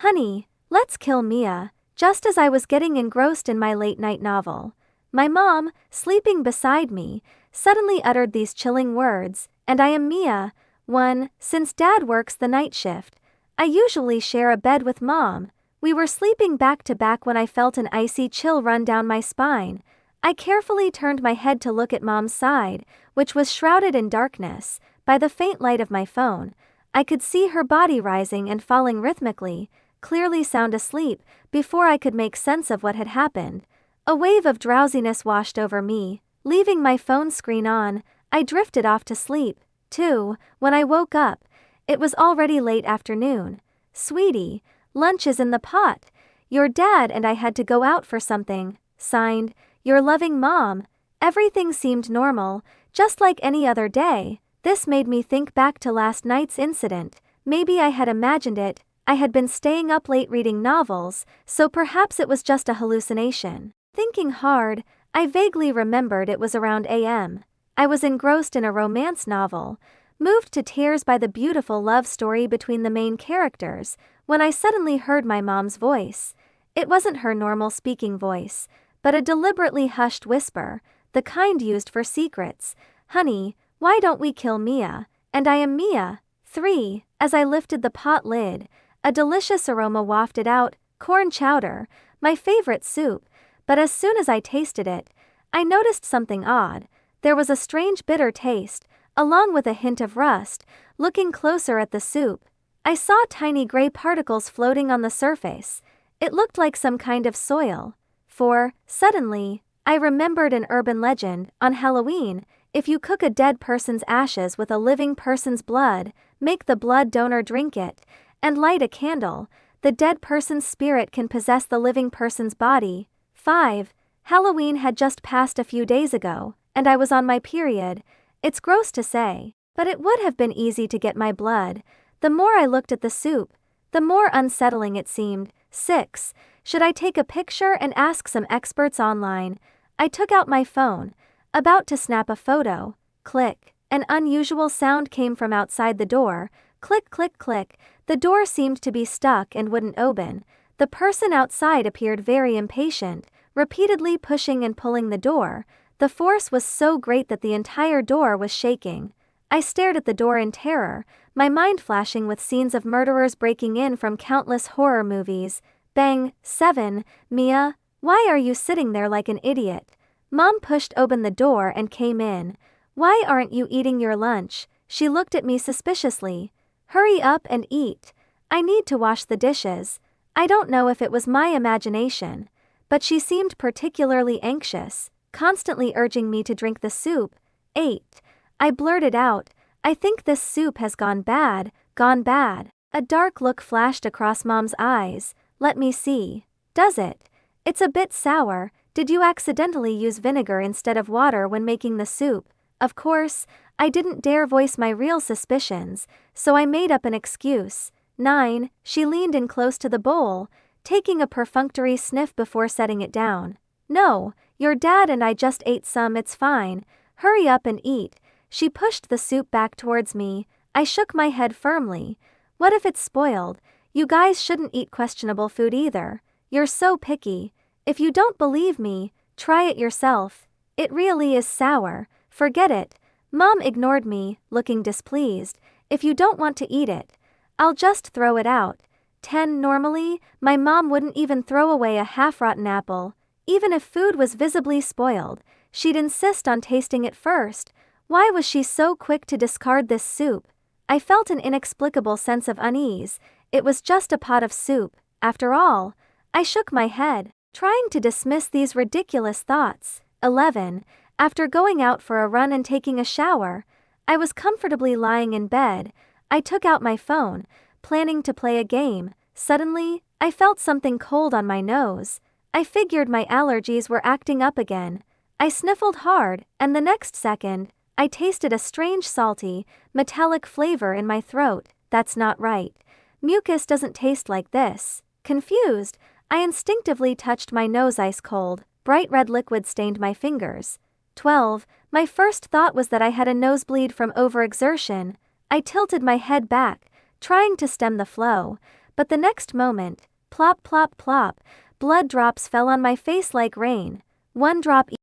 "Honey, let's kill Mia," just as I was getting engrossed in my late-night novel. My mom, sleeping beside me, suddenly uttered these chilling words, "And I am Mia." 1. Since Dad works the night shift, I usually share a bed with Mom. We were sleeping back to back when I felt an icy chill run down my spine. I carefully turned my head to look at Mom's side, which was shrouded in darkness. By the faint light of my phone, I could see her body rising and falling rhythmically, clearly sound asleep, before I could make sense of what had happened. A wave of drowsiness washed over me. Leaving my phone screen on, I drifted off to sleep. 2. When I woke up, it was already late afternoon. "Sweetie, lunch is in the pot. Your dad and I had to go out for something. Signed, your loving Mom." Everything seemed normal, just like any other day. This made me think back to last night's incident. Maybe I had imagined it. I had been staying up late reading novels, so perhaps it was just a hallucination. Thinking hard, I vaguely remembered it was around a.m. I was engrossed in a romance novel, moved to tears by the beautiful love story between the main characters, when I suddenly heard my mom's voice. It wasn't her normal speaking voice, but a deliberately hushed whisper, the kind used for secrets. "Honey, why don't we kill Mia? And I am Mia." 3. As I lifted the pot lid, a delicious aroma wafted out, corn chowder, my favorite soup, but as soon as I tasted it, I noticed something odd. There was a strange bitter taste, along with a hint of rust. Looking closer at the soup, I saw tiny gray particles floating on the surface. It looked like some kind of soil. 4. Suddenly, I remembered an urban legend. On Halloween, if you cook a dead person's ashes with a living person's blood, make the blood donor drink it, and light a candle, the dead person's spirit can possess the living person's body. 5. Halloween had just passed a few days ago, and I was on my period. It's gross to say, but it would have been easy to get my blood. The more I looked at the soup, the more unsettling it seemed. 6. Should I take a picture and ask some experts online? I took out my phone, about to snap a photo. Click. An unusual sound came from outside the door. Click, click, click. The door seemed to be stuck and wouldn't open. The person outside appeared very impatient, repeatedly pushing and pulling the door. The force was so great that the entire door was shaking. I stared at the door in terror, my mind flashing with scenes of murderers breaking in from countless horror movies. Bang. 7. "Mia, why are you sitting there like an idiot?" Mom pushed open the door and came in. "Why aren't you eating your lunch?" She looked at me suspiciously. "Hurry up and eat. I need to wash the dishes." I don't know if it was my imagination, but she seemed particularly anxious, constantly urging me to drink the soup. 8. I blurted out, "I think this soup has gone bad, gone bad." A dark look flashed across Mom's eyes. "Let me see. Does it? It's a bit sour. Did you accidentally use vinegar instead of water when making the soup?" Of course, I didn't dare voice my real suspicions, so I made up an excuse. 9. She leaned in close to the bowl, taking a perfunctory sniff before setting it down. "No, your dad and I just ate some. It's fine. Hurry up and eat." She pushed the soup back towards me. I shook my head firmly. "What if it's spoiled? You guys shouldn't eat questionable food either. You're so picky. If you don't believe me, try it yourself. It really is sour. Forget it." Mom ignored me, looking displeased. "If you don't want to eat it, I'll just throw it out." 10. Normally, my mom wouldn't even throw away a half-rotten apple. Even if food was visibly spoiled, she'd insist on tasting it first. Why was she so quick to discard this soup? I felt an inexplicable sense of unease. It was just a pot of soup, after all. I shook my head, trying to dismiss these ridiculous thoughts. 11. After going out for a run and taking a shower, I was comfortably lying in bed. I took out my phone, planning to play a game. Suddenly, I felt something cold on my nose. I figured my allergies were acting up again. I sniffled hard, and the next second, I tasted a strange salty, metallic flavor in my throat. That's not right. Mucus doesn't taste like this. Confused, I instinctively touched my nose. Ice cold, bright red liquid stained my fingers. 12. My first thought was that I had a nosebleed from overexertion. I tilted my head back, trying to stem the flow, But the next moment, plop plop plop, blood drops fell on my face like rain, one drop